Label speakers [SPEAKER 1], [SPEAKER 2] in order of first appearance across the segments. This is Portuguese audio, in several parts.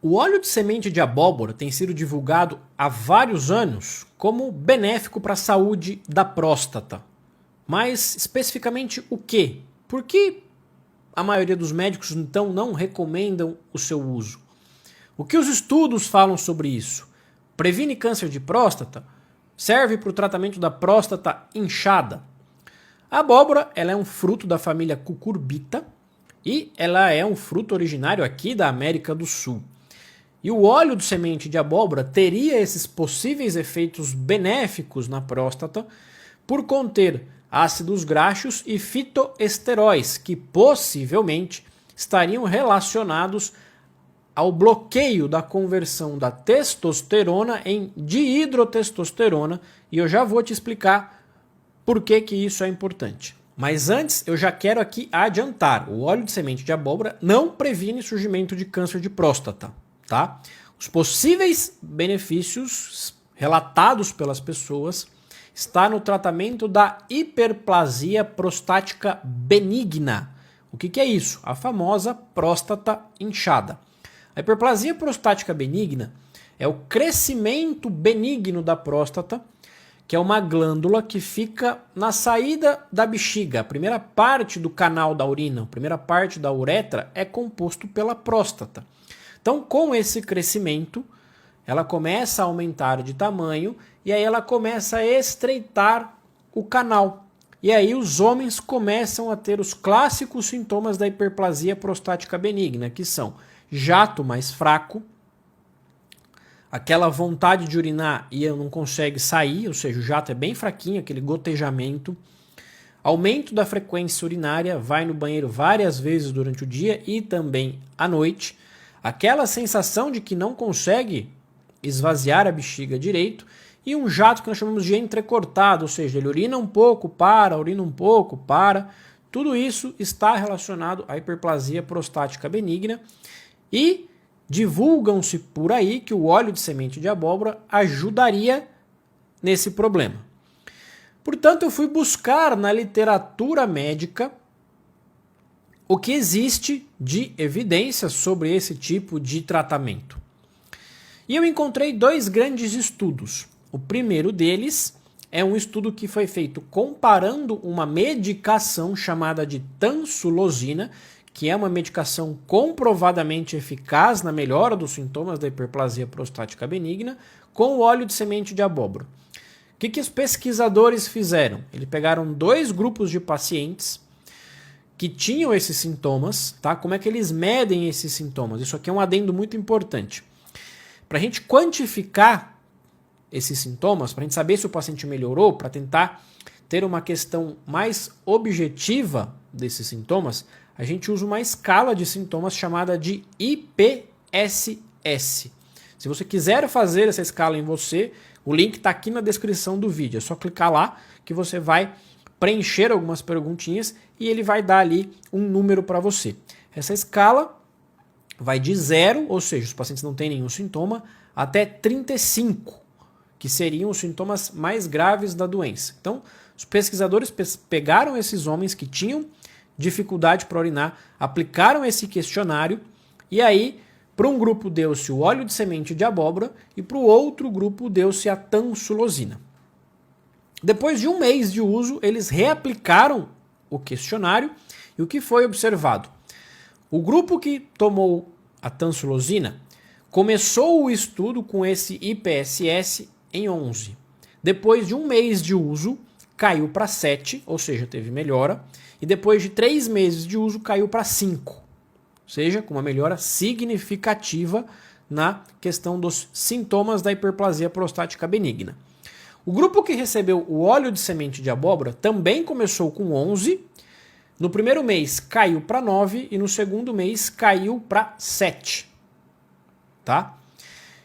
[SPEAKER 1] O óleo de semente de abóbora tem sido divulgado há vários anos como benéfico para a saúde da próstata. Mas especificamente o quê? Por que a maioria dos médicos então não recomendam o seu uso? O que os estudos falam sobre isso? Previne câncer de próstata? Serve para o tratamento da próstata inchada? A abóbora ela é um fruto da família Cucurbita e ela é um fruto originário aqui da América do Sul. E o óleo de semente de abóbora teria esses possíveis efeitos benéficos na próstata por conter ácidos graxos e fitoesteróis que possivelmente estariam relacionados ao bloqueio da conversão da testosterona em dihidrotestosterona, e eu já vou te explicar por que isso é importante. Mas antes, eu já quero aqui adiantar, o óleo de semente de abóbora não previne surgimento de câncer de próstata. Tá? Os possíveis benefícios relatados pelas pessoas está no tratamento da hiperplasia prostática benigna. O que é isso? A famosa próstata inchada. A hiperplasia prostática benigna é o crescimento benigno da próstata, que é uma glândula que fica na saída da bexiga. A primeira parte do canal da urina, a primeira parte da uretra é composto pela próstata. Então, com esse crescimento, ela começa a aumentar de tamanho e aí ela começa a estreitar o canal. E aí os homens começam a ter os clássicos sintomas da hiperplasia prostática benigna, que são jato mais fraco, aquela vontade de urinar e não consegue sair, ou seja, o jato é bem fraquinho, aquele gotejamento, aumento da frequência urinária, vai no banheiro várias vezes durante o dia e também à noite, aquela sensação de que não consegue esvaziar a bexiga direito e um jato que nós chamamos de entrecortado, ou seja, ele urina um pouco, para, urina um pouco, para. Tudo isso está relacionado à hiperplasia prostática benigna e divulgam-se por aí que o óleo de semente de abóbora ajudaria nesse problema. Portanto, eu fui buscar na literatura médica o que existe de evidências sobre esse tipo de tratamento. E eu encontrei dois grandes estudos. O primeiro deles é um estudo que foi feito comparando uma medicação chamada de tansulosina, que é uma medicação comprovadamente eficaz na melhora dos sintomas da hiperplasia prostática benigna, com o óleo de semente de abóbora. O que os pesquisadores fizeram? Eles pegaram dois grupos de pacientes que tinham esses sintomas, tá? Como é que eles medem esses sintomas? Isso aqui é um adendo muito importante. Para a gente quantificar esses sintomas, para a gente saber se o paciente melhorou, para tentar ter uma questão mais objetiva desses sintomas, a gente usa uma escala de sintomas chamada de IPSS. Se você quiser fazer essa escala em você, o link está aqui na descrição do vídeo. É só clicar lá que você vai preencher algumas perguntinhas e ele vai dar ali um número para você. Essa escala vai de 0, ou seja, os pacientes não têm nenhum sintoma, até 35, que seriam os sintomas mais graves da doença. Então, os pesquisadores pegaram esses homens que tinham dificuldade para urinar, aplicaram esse questionário e aí, para um grupo deu-se o óleo de semente de abóbora e para o outro grupo deu-se a tansulosina. Depois de um mês de uso, eles reaplicaram o questionário e o que foi observado? O grupo que tomou a tansulosina começou o estudo com esse IPSS em 11. Depois de um mês de uso, caiu para 7, ou seja, teve melhora. E depois de 3 meses de uso, caiu para 5. Ou seja, com uma melhora significativa na questão dos sintomas da hiperplasia prostática benigna. O grupo que recebeu o óleo de semente de abóbora também começou com 11. No primeiro mês caiu para 9 e no segundo mês caiu para 7. Tá?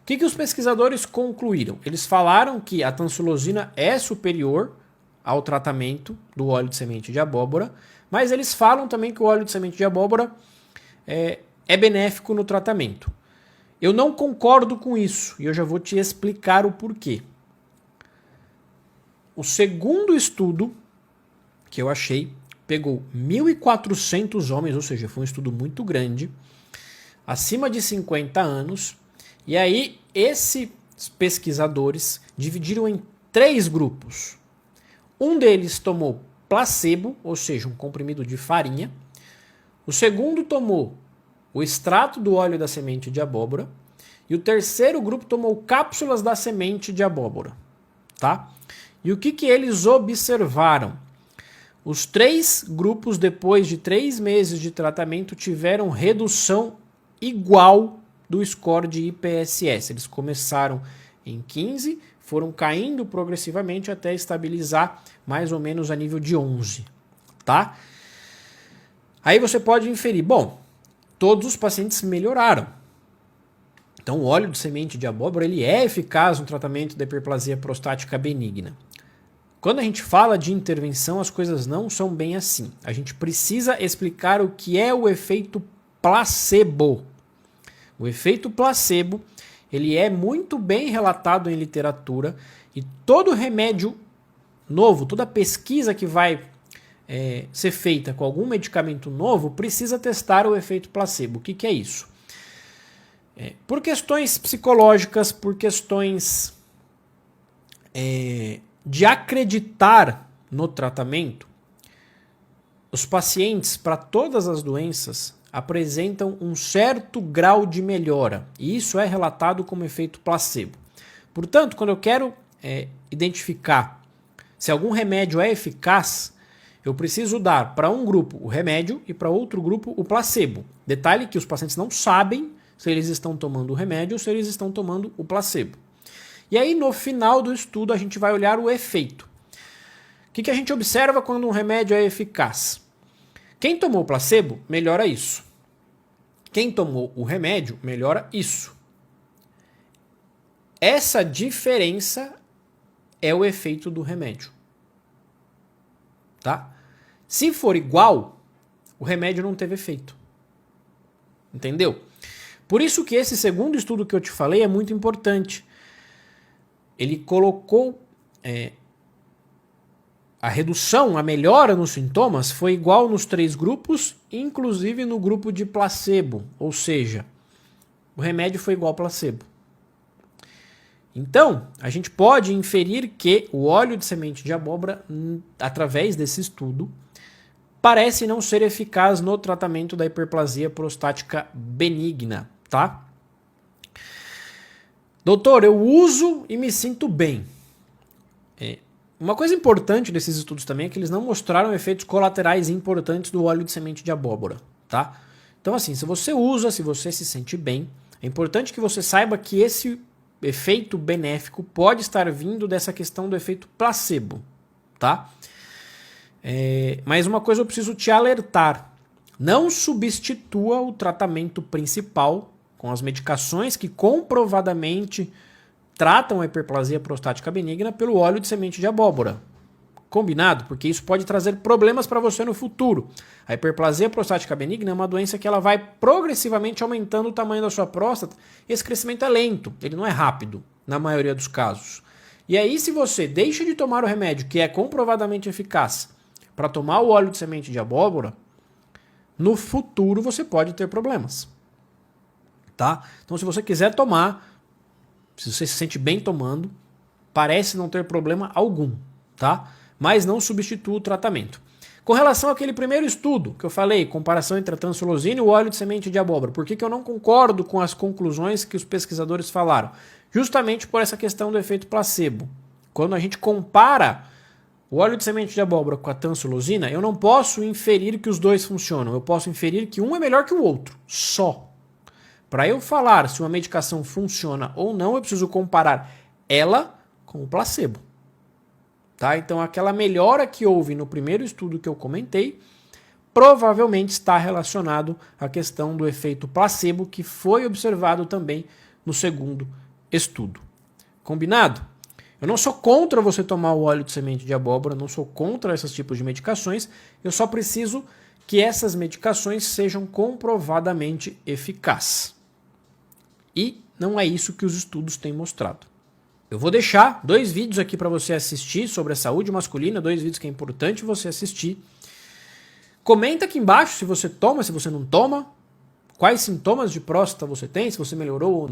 [SPEAKER 1] O que os pesquisadores concluíram? Eles falaram que a tansulosina é superior ao tratamento do óleo de semente de abóbora, mas eles falam também que o óleo de semente de abóbora é benéfico no tratamento. Eu não concordo com isso e eu já vou te explicar o porquê. O segundo estudo que eu achei pegou 1.400 homens, ou seja, foi um estudo muito grande, acima de 50 anos. E aí, esses pesquisadores dividiram em 3 grupos. Um deles tomou placebo, ou seja, um comprimido de farinha. O segundo tomou o extrato do óleo da semente de abóbora. E o terceiro grupo tomou cápsulas da semente de abóbora. Tá? E o que eles observaram? Os 3 grupos, depois de 3 meses de tratamento, tiveram redução igual do score de IPSS. Eles começaram em 15, foram caindo progressivamente até estabilizar mais ou menos a nível de 11. Tá? Aí você pode inferir, bom, todos os pacientes melhoraram. Então o óleo de semente de abóbora ele é eficaz no tratamento da hiperplasia prostática benigna. Quando a gente fala de intervenção, as coisas não são bem assim. A gente precisa explicar o que é o efeito placebo. O efeito placebo, ele é muito bem relatado em literatura e todo remédio novo, toda pesquisa que vai ser feita com algum medicamento novo, precisa testar o efeito placebo. O que é isso? Por questões psicológicas, por questões de acreditar no tratamento, os pacientes, para todas as doenças, apresentam um certo grau de melhora. E isso é relatado como efeito placebo. Portanto, quando eu quero identificar se algum remédio é eficaz, eu preciso dar para um grupo o remédio e para outro grupo o placebo. Detalhe que os pacientes não sabem se eles estão tomando o remédio ou se eles estão tomando o placebo. E aí, no final do estudo, a gente vai olhar o efeito. O que a gente observa quando um remédio é eficaz? Quem tomou o placebo, melhora isso. Quem tomou o remédio, melhora isso. Essa diferença é o efeito do remédio. Tá? Se for igual, o remédio não teve efeito. Entendeu? Por isso que esse segundo estudo que eu te falei é muito importante. Ele colocou a redução, a melhora nos sintomas foi igual nos 3 grupos, inclusive no grupo de placebo, ou seja, o remédio foi igual ao placebo. Então, a gente pode inferir que o óleo de semente de abóbora, através desse estudo, parece não ser eficaz no tratamento da hiperplasia prostática benigna, tá? Doutor, eu uso e me sinto bem. Uma coisa importante desses estudos também é que eles não mostraram efeitos colaterais importantes do óleo de semente de abóbora, tá? Então assim, se você usa, se você se sente bem, é importante que você saiba que esse efeito benéfico pode estar vindo dessa questão do efeito placebo, tá? Mas uma coisa eu preciso te alertar. Não substitua o tratamento principal com as medicações que comprovadamente tratam a hiperplasia prostática benigna pelo óleo de semente de abóbora. Combinado? Porque isso pode trazer problemas para você no futuro. A hiperplasia prostática benigna é uma doença que ela vai progressivamente aumentando o tamanho da sua próstata. Esse crescimento é lento, ele não é rápido, na maioria dos casos. E aí, se você deixa de tomar o remédio, que é comprovadamente eficaz, para tomar o óleo de semente de abóbora, no futuro você pode ter problemas. Tá? Então, se você quiser tomar, se você se sente bem tomando, parece não ter problema algum, tá? Mas não substitua o tratamento. Com relação àquele primeiro estudo que eu falei, comparação entre a tansulosina e o óleo de semente de abóbora, por que eu não concordo com as conclusões que os pesquisadores falaram? Justamente por essa questão do efeito placebo. Quando a gente compara o óleo de semente de abóbora com a tansulosina, eu não posso inferir que os dois funcionam, eu posso inferir que um é melhor que o outro, só. Para eu falar se uma medicação funciona ou não, eu preciso comparar ela com o placebo. Tá? Então, aquela melhora que houve no primeiro estudo que eu comentei, provavelmente está relacionado à questão do efeito placebo, que foi observado também no segundo estudo. Combinado? Eu não sou contra você tomar o óleo de semente de abóbora, não sou contra esses tipos de medicações, eu só preciso que essas medicações sejam comprovadamente eficazes. E não é isso que os estudos têm mostrado. Eu vou deixar 2 vídeos aqui para você assistir sobre a saúde masculina, 2 vídeos que é importante você assistir. Comenta aqui embaixo se você toma, se você não toma. quais sintomas de próstata você tem, se você melhorou ou